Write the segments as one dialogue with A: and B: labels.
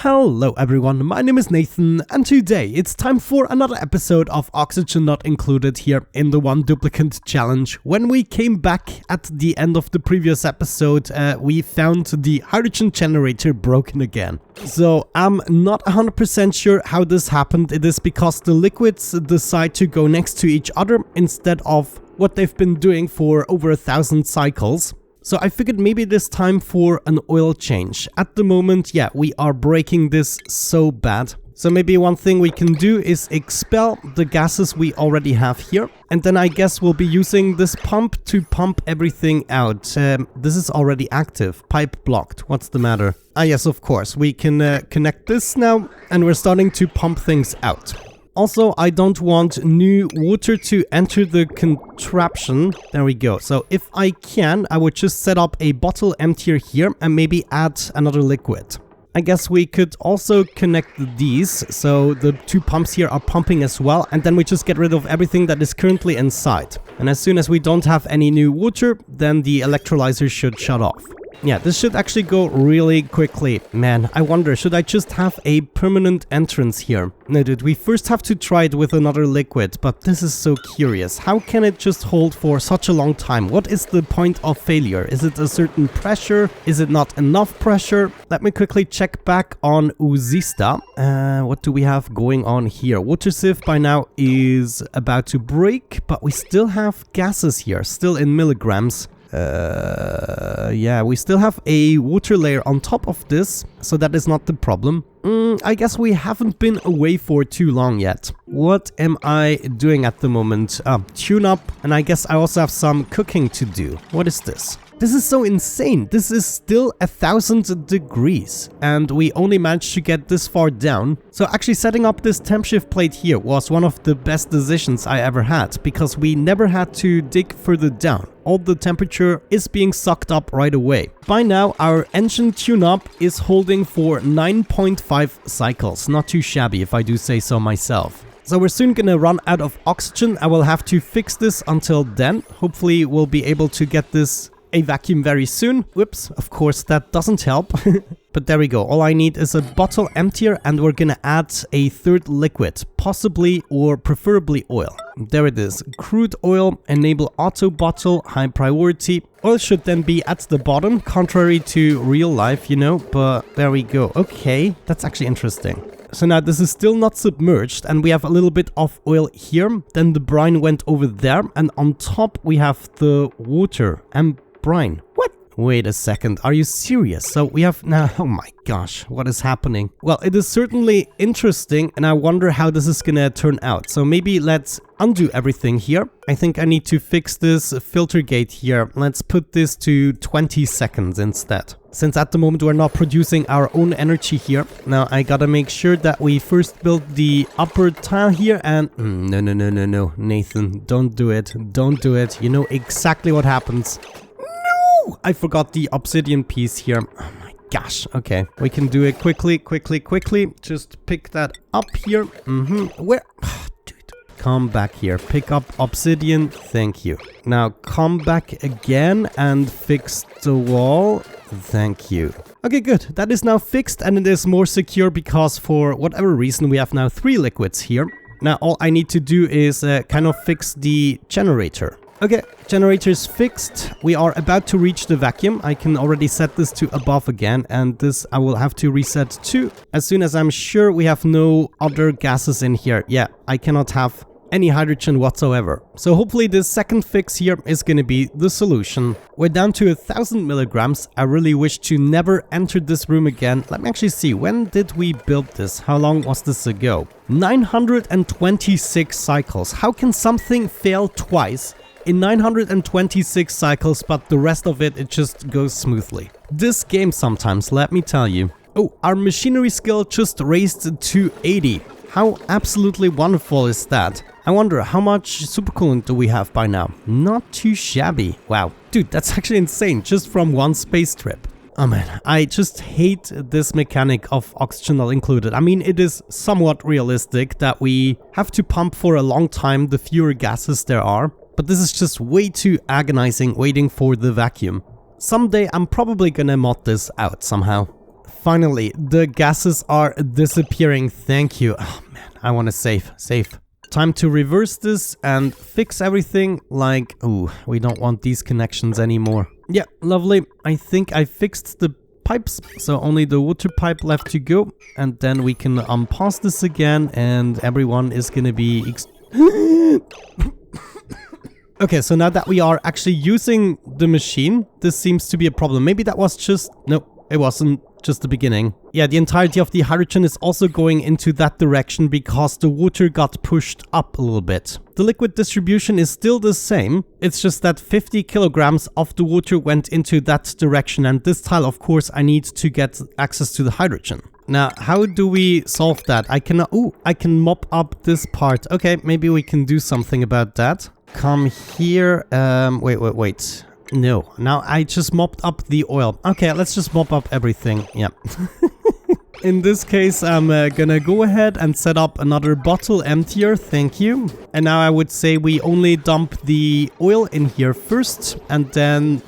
A: Hello everyone, my name is Nathan, and today it's time for another episode of Oxygen Not Included here in the One Duplicate Challenge. When we came back at the end of the previous episode, we found the hydrogen generator broken again. So I'm not 100% sure how this happened. It is because the liquids decide to go next to each other instead of what they've been doing for over 1,000 cycles. So I figured maybe it is time for an oil change. At the moment, yeah, we are breaking this so bad. So maybe one thing we can do is expel the gases we already have here. And then I guess we'll be using this pump to pump everything out. This is already active. Pipe blocked. What's the matter? Ah, yes, of course. We can connect this now and we're starting to pump things out. Also, I don't want new water to enter the contraption. There we go. So if I can, I would just set up a bottle emptier here and maybe add another liquid. I guess we could also connect these, so the two pumps here are pumping as well, and then we just get rid of everything that is currently inside. And as soon as we don't have any new water, then the electrolyzer should shut off. Yeah, this should actually go really quickly. Man, I wonder, should I just have a permanent entrance here? No, dude, we first have to try it with another liquid, but this is so curious. How can it just hold for such a long time? What is the point of failure? Is it a certain pressure? Is it not enough pressure? Let me quickly check back on Uzista. What do we have going on here? Water sieve by now is about to break, but we still have gases here, still in milligrams. Yeah, we still have a water layer on top of this, so that is not the problem. I guess we haven't been away for too long yet. What am I doing at the moment? Tune up, and I guess I also have some cooking to do. What is this? This is so insane. This is still 1,000 degrees and we only managed to get this far down. So actually setting up this temp shift plate here was one of the best decisions I ever had, because we never had to dig further down. All the temperature is being sucked up right away. By now our engine tune-up is holding for 9.5 cycles. Not too shabby if I do say so myself. So we're soon gonna run out of oxygen. I will have to fix this until then. Hopefully we'll be able to get this a vacuum very soon. Whoops, of course that doesn't help. But there we go. All I need is a bottle emptier and we're gonna add a third liquid, possibly or preferably oil. There it is. Crude oil, enable auto bottle, high priority. Oil should then be at the bottom, contrary to real life, you know, but there we go. Okay, that's actually interesting. So now this is still not submerged and we have a little bit of oil here. Then the brine went over there and on top we have the water and brine. What? Wait a second, are you serious? So we have now, oh my gosh, what is happening? Well, it is certainly interesting and I wonder how this is gonna turn out. So maybe let's undo everything here. I think I need to fix this filter gate here. Let's put this to 20 seconds instead. Since at the moment we're not producing our own energy here. Now I gotta make sure that we first build the upper tile here and... No, Nathan, don't do it. Don't do it. You know exactly what happens. No! I forgot the obsidian piece here. Oh my gosh. Okay, we can do it quickly. Just pick that up here. Where? Dude, come back here. Pick up obsidian. Thank you. Now come back again and fix the wall. Thank you. Okay, good. That is now fixed and it is more secure because for whatever reason we have now 3 liquids here. Now all I need to do is kind of fix the generator. Okay, generator is fixed. We are about to reach the vacuum. I can already set this to above again and this I will have to reset to as soon as I'm sure we have no other gases in here. Yeah, I cannot have any hydrogen whatsoever. So hopefully this second fix here is gonna be the solution. We're down to 1,000 milligrams. I really wish to never enter this room again. Let me actually see, when did we build this? How long was this ago? 926 cycles. How can something fail twice in 926 cycles, but the rest of it just goes smoothly? This game sometimes, let me tell you. Oh, our machinery skill just raised to 80. How absolutely wonderful is that? I wonder how much supercoolant do we have by now? Not too shabby. Wow. Dude, that's actually insane, just from one space trip. Oh man, I just hate this mechanic of oxygen not included. I mean, it is somewhat realistic that we have to pump for a long time the fewer gases there are, but this is just way too agonizing waiting for the vacuum. Someday I'm probably gonna mod this out somehow. finally, the gases are disappearing. Thank you. Oh man, I want to save. Time to reverse this and fix everything like... Ooh, we don't want these connections anymore. Yeah, lovely. I think I fixed the pipes, so only the water pipe left to go. And then we can unpause this again and everyone is gonna be... Okay, so now that we are actually using the machine, this seems to be a problem. Maybe that was just... No, it wasn't. Just the beginning. Yeah, the entirety of the hydrogen is also going into that direction because the water got pushed up a little bit. The liquid distribution is still the same. It's just that 50 kilograms of the water went into that direction, and this tile, of course, I need to get access to the hydrogen. Now, how do we solve that? I can mop up this part. Okay, maybe we can do something about that. Come here. Wait. No, now I just mopped up the oil. Okay, let's just mop up everything. Yeah. In this case, I'm gonna go ahead and set up another bottle emptier. Thank you. And now I would say we only dump the oil in here first and then,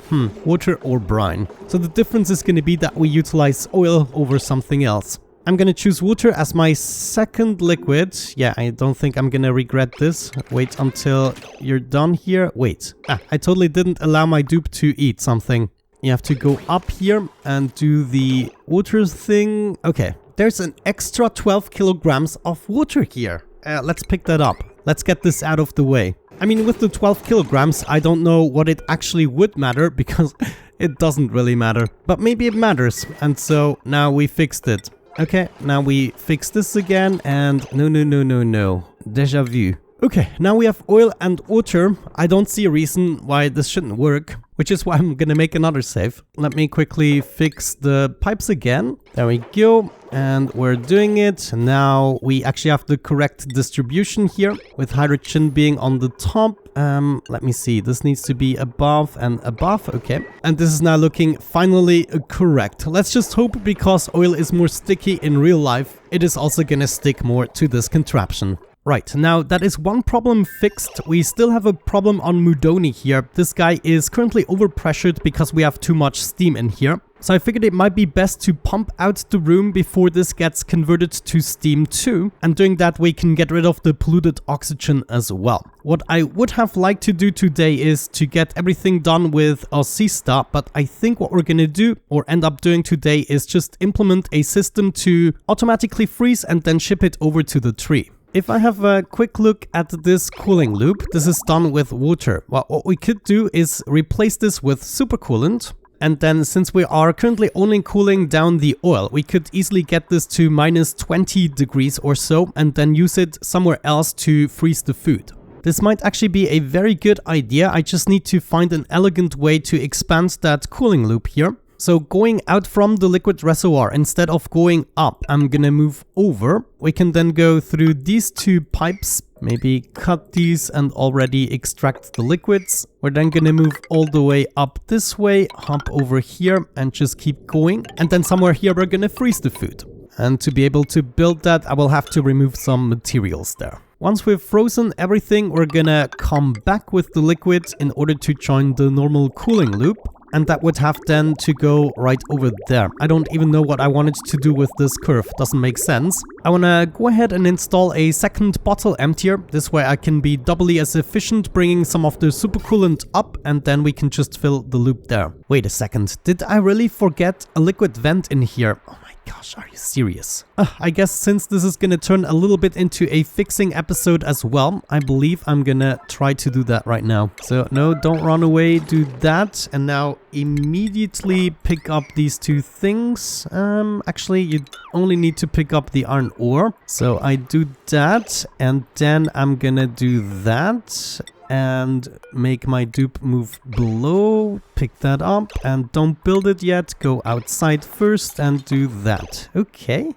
A: water or brine. So the difference is gonna be that we utilize oil over something else. I'm gonna choose water as my second liquid. Yeah, I don't think I'm gonna regret this. Wait until you're done here. Wait. I totally didn't allow my dupe to eat something. You have to go up here and do the water thing. Okay, there's an extra 12 kilograms of water here. Let's pick that up. Let's get this out of the way. I mean, with the 12 kilograms, I don't know what it actually would matter because it doesn't really matter. But maybe it matters. And so now we fixed it. Okay, now we fix this again and no. Deja vu. Okay, now we have oil and water. I don't see a reason why this shouldn't work, which is why I'm gonna make another save. Let me quickly fix the pipes again. There we go. And we're doing it. Now we actually have the correct distribution here with hydrogen being on the top. Let me see. This needs to be above and above. Okay. And this is now looking finally correct. Let's just hope because oil is more sticky in real life, it is also gonna stick more to this contraption. Right, now that is one problem fixed. We still have a problem on Mudoni here. This guy is currently overpressured because we have too much steam in here. So I figured it might be best to pump out the room before this gets converted to steam too. And doing that we can get rid of the polluted oxygen as well. What I would have liked to do today is to get everything done with Osista, but I think what we're gonna do or end up doing today is just implement a system to automatically freeze and then ship it over to the tree. If I have a quick look at this cooling loop, this is done with water. Well, what we could do is replace this with supercoolant. And then since we are currently only cooling down the oil, we could easily get this to minus 20 degrees or so and then use it somewhere else to freeze the food. This might actually be a very good idea. I just need to find an elegant way to expand that cooling loop here. So going out from the liquid reservoir, instead of going up, I'm gonna move over. We can then go through these two pipes, maybe cut these and already extract the liquids. We're then gonna move all the way up this way, hop over here and just keep going. And then somewhere here, we're gonna freeze the food. And to be able to build that, I will have to remove some materials there. Once we've frozen everything, we're gonna come back with the liquid in order to join the normal cooling loop. And that would have then to go right over there. I don't even know what I wanted to do with this curve. Doesn't make sense. I want to go ahead and install a second bottle emptier. This way I can be doubly as efficient, bringing some of the supercoolant up, and then we can just fill the loop there. Wait a second. Did I really forget a liquid vent in here? Oh my gosh, are you serious? I guess since this is gonna turn a little bit into a fixing episode as well, I believe I'm gonna try to do that right now. So no, don't run away, do that. And now immediately pick up these two things. Actually, you only need to pick up the iron ore. So I do that, and then I'm gonna do that. And make my dupe move below, pick that up, and don't build it yet, go outside first and do that. Okay,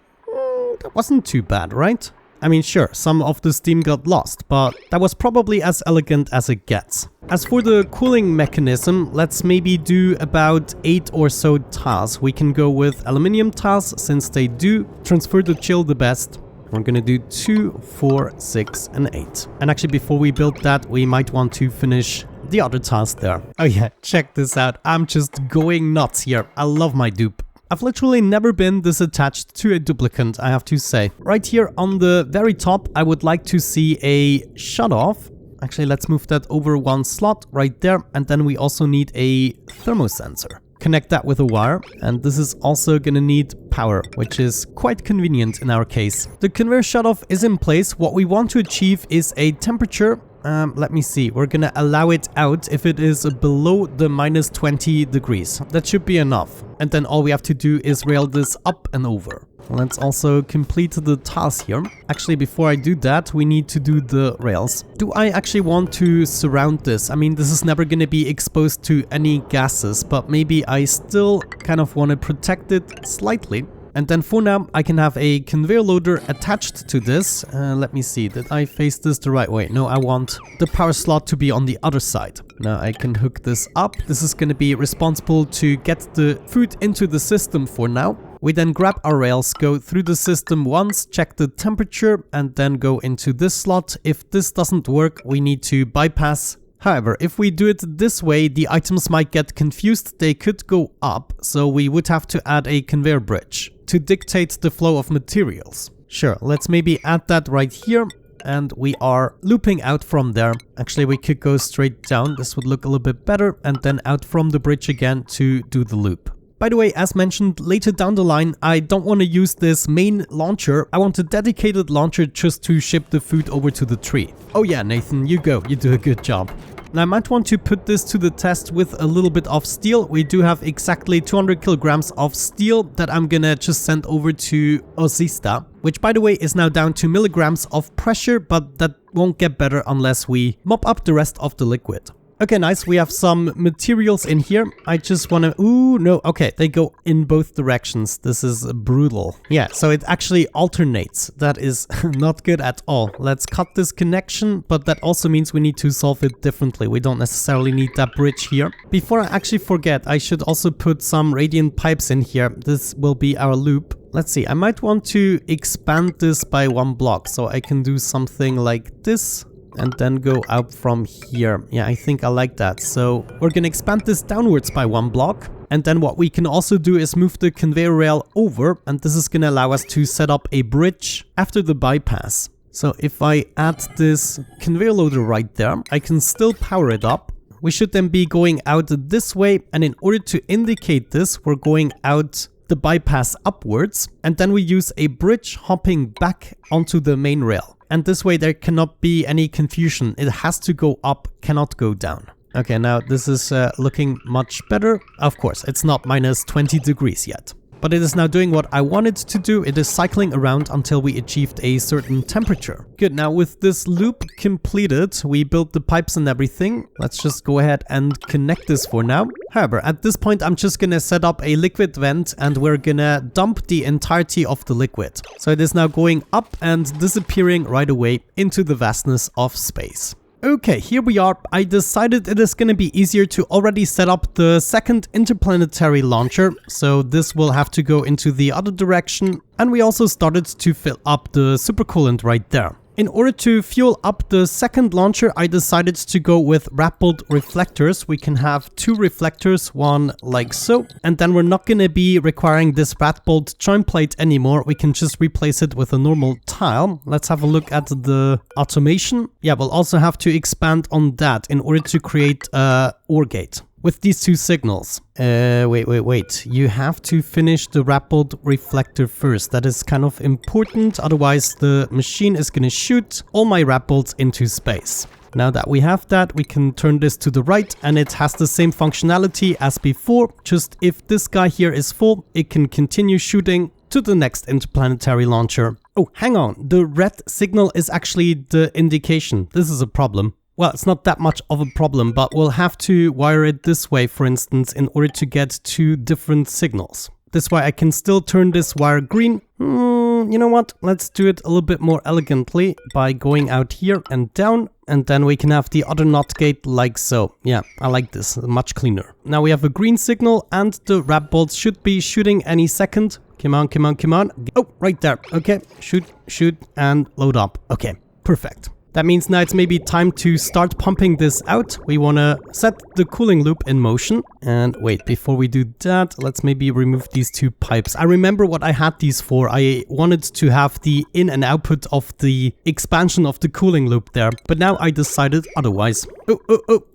A: that wasn't too bad, right? I mean, sure, some of the steam got lost, but that was probably as elegant as it gets. As for the cooling mechanism, let's maybe do about 8 or so tiles. We can go with aluminium tiles, since they do transfer the chill the best. We're gonna do 2, 4, 6, and 8. And actually, before we build that, we might want to finish the other tiles there. Oh yeah, check this out. I'm just going nuts here. I love my dupe. I've literally never been this attached to a duplicant, I have to say. Right here on the very top, I would like to see a shutoff. Actually, let's move that over one slot right there. And then we also need a thermosensor. Connect that with a wire, and this is also gonna need power, which is quite convenient in our case. The conveyor shutoff is in place. What we want to achieve is a temperature. Let me see, we're gonna allow it out if it is below the minus 20 degrees. That should be enough. And then all we have to do is rail this up and over. Let's also complete the task here. Actually, before I do that, we need to do the rails. Do I actually want to surround this? I mean, this is never going to be exposed to any gases, but maybe I still kind of want to protect it slightly. And then for now, I can have a conveyor loader attached to this. Let me see, did I face this the right way? No, I want the power slot to be on the other side. Now I can hook this up. This is going to be responsible to get the food into the system for now. We then grab our rails, go through the system once, check the temperature, and then go into this slot. If this doesn't work, we need to bypass. However, if we do it this way, the items might get confused. They could go up, so we would have to add a conveyor bridge to dictate the flow of materials. Sure, let's maybe add that right here. And we are looping out from there. Actually, we could go straight down. This would look a little bit better. And then out from the bridge again to do the loop. By the way, as mentioned, later down the line, I don't want to use this main launcher. I want a dedicated launcher just to ship the food over to the tree. Oh yeah, Nathan, you go. You do a good job. Now, I might want to put this to the test with a little bit of steel. We do have exactly 200 kilograms of steel that I'm gonna just send over to Osista, which, by the way, is now down to milligrams of pressure, but that won't get better unless we mop up the rest of the liquid. Okay, nice. We have some materials in here. I just want to... Ooh, no. Okay, they go in both directions. This is brutal. Yeah, so it actually alternates. That is not good at all. Let's cut this connection, but that also means we need to solve it differently. We don't necessarily need that bridge here. Before I actually forget, I should also put some radiant pipes in here. This will be our loop. Let's see. I might want to expand this by one block, so I can do something like this. And then go out from here. Yeah, I think I like that. So we're gonna expand this downwards by one block. And then what we can also do is move the conveyor rail over. And this is gonna allow us to set up a bridge after the bypass. So if I add this conveyor loader right there, I can still power it up. We should then be going out this way. And in order to indicate this, we're going out the bypass upwards. And then we use a bridge hopping back onto the main rail. And this way there cannot be any confusion. It has to go up, cannot go down. Okay, now this is looking much better. Of course, it's not minus 20 degrees yet. But it is now doing what I wanted to do. It is cycling around until we achieved a certain temperature. Good, now with this loop completed, we built the pipes and everything. Let's just go ahead and connect this for now. However, at this point, I'm just gonna set up a liquid vent and we're gonna dump the entirety of the liquid. So it is now going up and disappearing right away into the vastness of space. Okay, here we are. I decided it is going to be easier to already set up the second interplanetary launcher, so this will have to go into the other direction. And we also started to fill up the supercoolant right there. In order to fuel up the second launcher, I decided to go with rappelled reflectors. We can have 2 reflectors, one like so. And then we're not going to be requiring this rappelled joint plate anymore. We can just replace it with a normal tile. Let's have a look at the automation. Yeah, we'll also have to expand on that in order to create a OR gate with these 2 signals. Wait. You have to finish the rappelled reflector first. That is kind of important. Otherwise, the machine is going to shoot all my rappels into space. Now that we have that, we can turn this to the right and it has the same functionality as before. Just if this guy here is full, it can continue shooting to the next interplanetary launcher. Oh, hang on. The red signal is actually the indication. This is a problem. Well, it's not that much of a problem, but we'll have to wire it this way, for instance, in order to get 2 different signals. This way I can still turn this wire green. You know what? Let's do it a little bit more elegantly by going out here and down. And then we can have the other NOT gate like so. Yeah, I like this. Much cleaner. Now we have a green signal and the wrap bolts should be shooting any second. Come on. Oh, right there. Okay, shoot, and load up. Okay, perfect. That means now it's maybe time to start pumping this out. We want to set the cooling loop in motion. And wait, before we do that, let's maybe remove these two pipes. I remember what I had these for. I wanted to have the in and output of the expansion of the cooling loop there. But now I decided otherwise.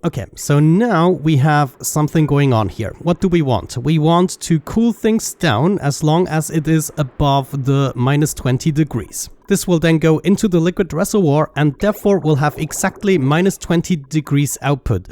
A: Okay, so now we have something going on here. What do we want? We want to cool things down as long as it is above the minus 20 degrees. This will then go into the liquid reservoir and therefore will have exactly minus 20 degrees output.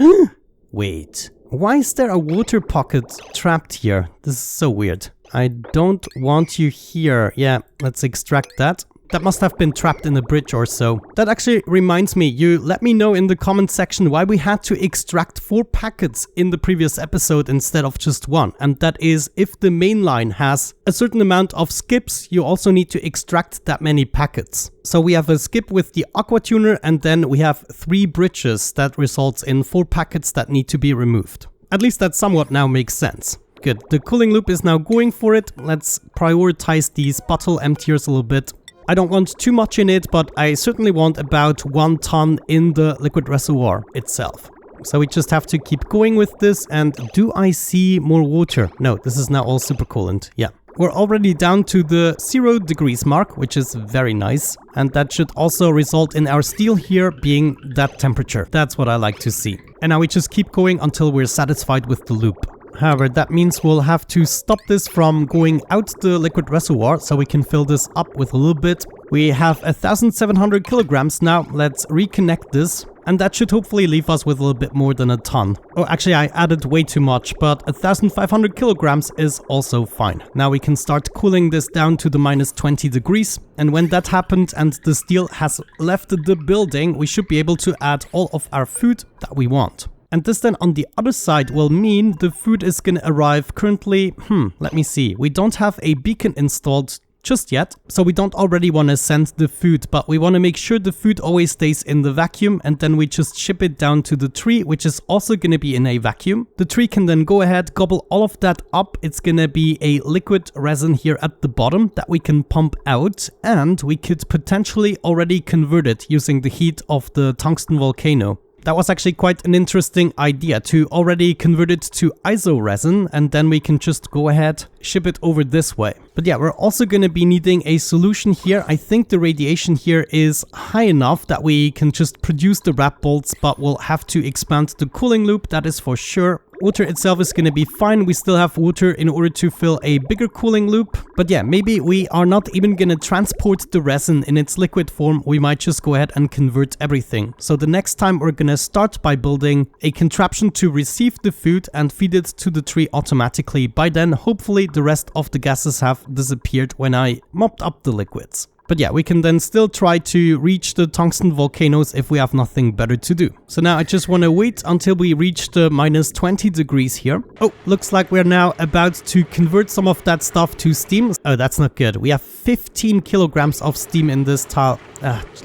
A: Wait, why is there a water pocket trapped here? This is so weird. I don't want you here. Yeah, let's extract that. That must have been trapped in a bridge or so. That actually reminds me, you let me know in the comment section why we had to extract 4 packets in the previous episode instead of just 1. And that is, if the main line has a certain amount of skips, you also need to extract that many packets. So we have a skip with the aqua tuner and then we have 3 bridges that results in 4 packets that need to be removed. At least that somewhat now makes sense. Good, the cooling loop is now going for it. Let's prioritize these bottle emptiers a little bit. I don't want too much in it, but I certainly want about 1 ton in the liquid reservoir itself. So we just have to keep going with this. And do I see more water? No, this is now all supercoolant. Yeah. We're already down to the 0 degrees mark, which is very nice. And that should also result in our steel here being that temperature. That's what I like to see. And now we just keep going until we're satisfied with the loop. However, that means we'll have to stop this from going out the liquid reservoir so we can fill this up with a little bit. We have 1,700 kilograms now. Let's reconnect this. And that should hopefully leave us with a little bit more than a ton. Oh, actually, I added way too much, but 1,500 kilograms is also fine. Now we can start cooling this down to the minus 20 degrees. And when that happened and the steel has left the building, we should be able to add all of our food that we want. And this then on the other side will mean the food is gonna arrive currently, let me see. We don't have a beacon installed just yet, so we don't already want to send the food, but we want to make sure the food always stays in the vacuum and then we just ship it down to the tree, which is also going to be in a vacuum. The tree can then go ahead, gobble all of that up. It's going to be a liquid resin here at the bottom that we can pump out, and we could potentially already convert it using the heat of the tungsten volcano. That was actually quite an interesting idea to already convert it to iso resin, and then we can just go ahead, ship it over this way. But yeah, we're also going to be needing a solution here. I think the radiation here is high enough that we can just produce the wrap bolts, but we'll have to expand the cooling loop, that is for sure. Water itself is going to be fine. We still have water in order to fill a bigger cooling loop. But yeah, maybe we are not even going to transport the resin in its liquid form. We might just go ahead and convert everything. So the next time we're going to start by building a contraption to receive the food and feed it to the tree automatically. By then, hopefully the rest of the gases have disappeared when I mopped up the liquids. But yeah, we can then still try to reach the tungsten volcanoes if we have nothing better to do. So now I just want to wait until we reach the minus 20 degrees here. Oh, looks like we're now about to convert some of that stuff to steam. Oh, that's not good. We have 15 kilograms of steam in this tile.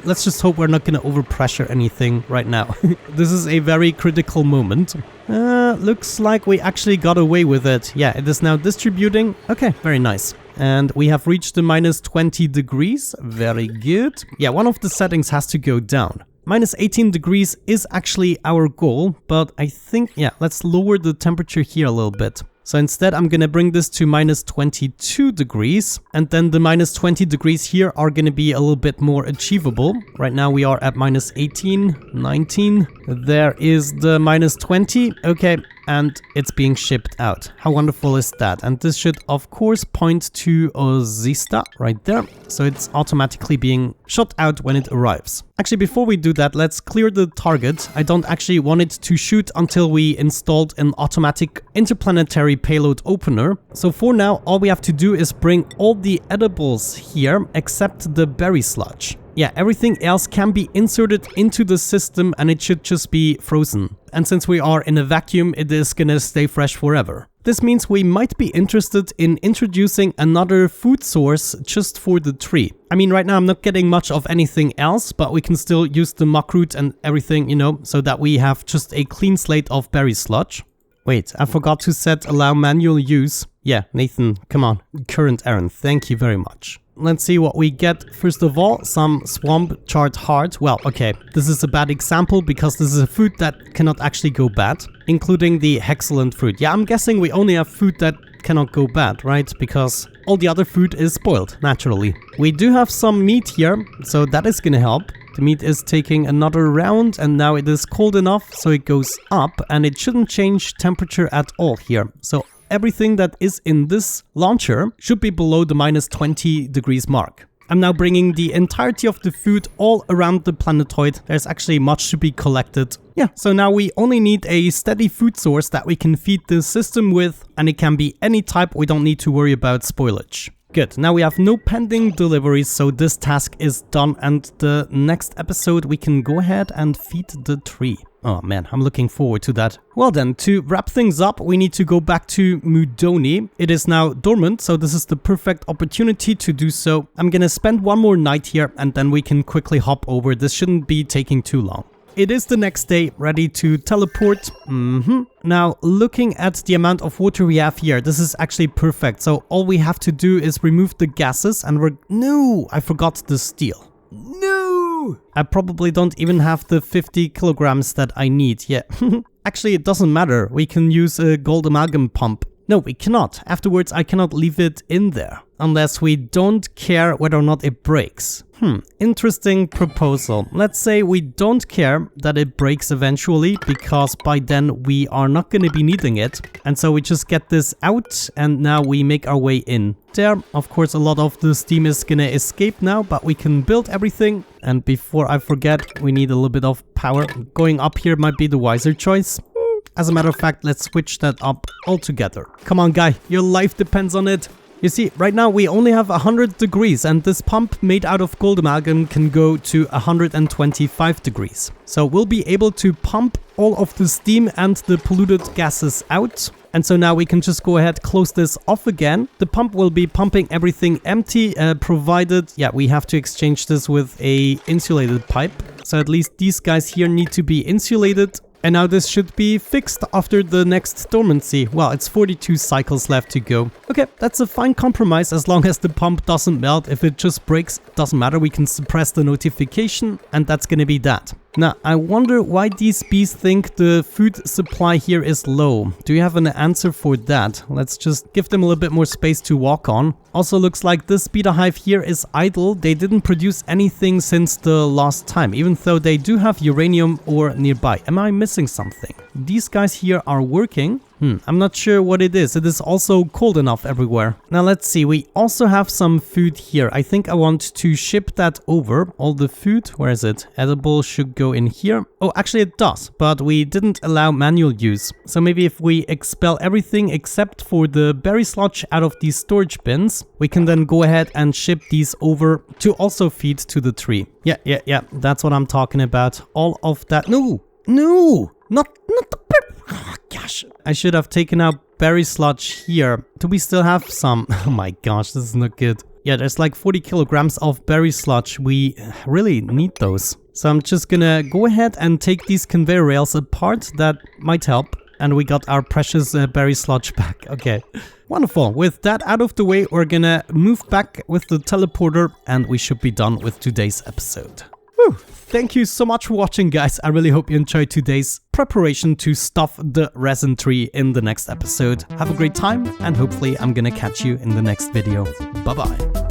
A: Let's just hope we're not going to overpressure anything right now. This is a very critical moment. Looks like we actually got away with it. Yeah, it is now distributing. Okay, very nice. And we have reached the minus 20 degrees. Very good. Yeah, one of the settings has to go down. Minus 18 degrees is actually our goal, but I think, yeah, let's lower the temperature here a little bit. So instead, I'm going to bring this to minus 22 degrees, and then the minus 20 degrees here are going to be a little bit more achievable. Right now we are at minus 18, 19. There is the minus 20. Okay, and it's being shipped out. How wonderful is that? And this should, of course, point to Ozista right there. So it's automatically being shot out when it arrives. Actually, before we do that, let's clear the target. I don't actually want it to shoot until we installed an automatic interplanetary payload opener. So for now, all we have to do is bring all the edibles here except the berry sludge. Yeah, everything else can be inserted into the system and it should just be frozen. And since we are in a vacuum, it is gonna stay fresh forever. This means we might be interested in introducing another food source just for the tree. I mean, right now I'm not getting much of anything else, but we can still use the muck root and everything, you know, so that we have just a clean slate of berry sludge. Wait, I forgot to set allow manual use. Yeah, Nathan, come on. Current errand, thank you very much. let's see what we get. First of all, some swamp chard heart. Well, okay, this is a bad example because this is a food that cannot actually go bad, including the excellent fruit. Yeah, I'm guessing we only have food that cannot go bad, right? Because all the other food is spoiled, naturally. We do have some meat here, so that is gonna help. The meat is taking another round, and now it is cold enough, so it goes up, and it shouldn't change temperature at all here. So everything that is in this launcher should be below the -20 degrees mark. I'm now bringing the entirety of the food all around the planetoid. There's actually much to be collected. Yeah, so now we only need a steady food source that we can feed the system with, and it can be any type. We don't need to worry about spoilage. Good, now we have no pending deliveries, so this task is done, and the next episode we can go ahead and feed the tree. Oh man, I'm looking forward to that. Well then, to wrap things up, we need to go back to Mudoni. It is now dormant, so this is the perfect opportunity to do so. I'm gonna spend one more night here, and then we can quickly hop over. This shouldn't be taking too long. It is the next day, ready to teleport. Now, looking at the amount of water we have here, this is actually perfect. So all we have to do is remove the gases, and No! I forgot the steel. No! I probably don't even have the 50 kilograms that I need. Yeah. Actually, it doesn't matter. We can use a gold amalgam pump. No, we cannot. Afterwards, I cannot leave it in there. Unless we don't care whether or not it breaks. Interesting proposal. Let's say we don't care that it breaks eventually, because by then we are not going to be needing it. And so we just get this out, and now we make our way in. There, of course, a lot of the steam is going to escape now, but we can build everything. And before I forget, we need a little bit of power. Going up here might be the wiser choice. As a matter of fact, let's switch that up altogether. Come on, guy, your life depends on it. You see, right now we only have 100 degrees, and this pump made out of gold amalgam can go to 125 degrees. So we'll be able to pump all of the steam and the polluted gases out. And so now we can just go ahead, close this off again. The pump will be pumping everything empty, provided, yeah, we have to exchange this with a insulated pipe. So at least these guys here need to be insulated. And now this should be fixed after the next dormancy. Well, it's 42 cycles left to go. Okay, that's a fine compromise as long as the pump doesn't melt. If it just breaks, doesn't matter. We can suppress the notification, and that's gonna be that. Now, I wonder why these bees think the food supply here is low. Do you have an answer for that? Let's just give them a little bit more space to walk on. Also looks like this beta hive here is idle. They didn't produce anything since the last time, even though they do have uranium ore nearby. Am I missing something? These guys here are working. I'm not sure what it is. It is also cold enough everywhere. Now let's see. We also have some food here. I think I want to ship that over. All the food. Where is it? Edible should go in here. Oh, actually it does. But we didn't allow manual use. So maybe if we expel everything except for the berry sludge out of these storage bins, we can then go ahead and ship these over to also feed to the tree. Yeah. That's what I'm talking about. All of that. No, not the oh, gosh. I should have taken out berry sludge here. Do we still have some? Oh my gosh, this is not good. Yeah, there's like 40 kilograms of berry sludge. We really need those. So I'm just gonna go ahead and take these conveyor rails apart. That might help. And we got our precious berry sludge back. Okay, wonderful. With that out of the way, we're gonna move back with the teleporter, and we should be done with today's episode. Whew. Thank you so much for watching, guys. I really hope you enjoyed today's preparation to stuff the resin tree in the next episode. Have a great time, and hopefully I'm gonna catch you in the next video. Bye-bye.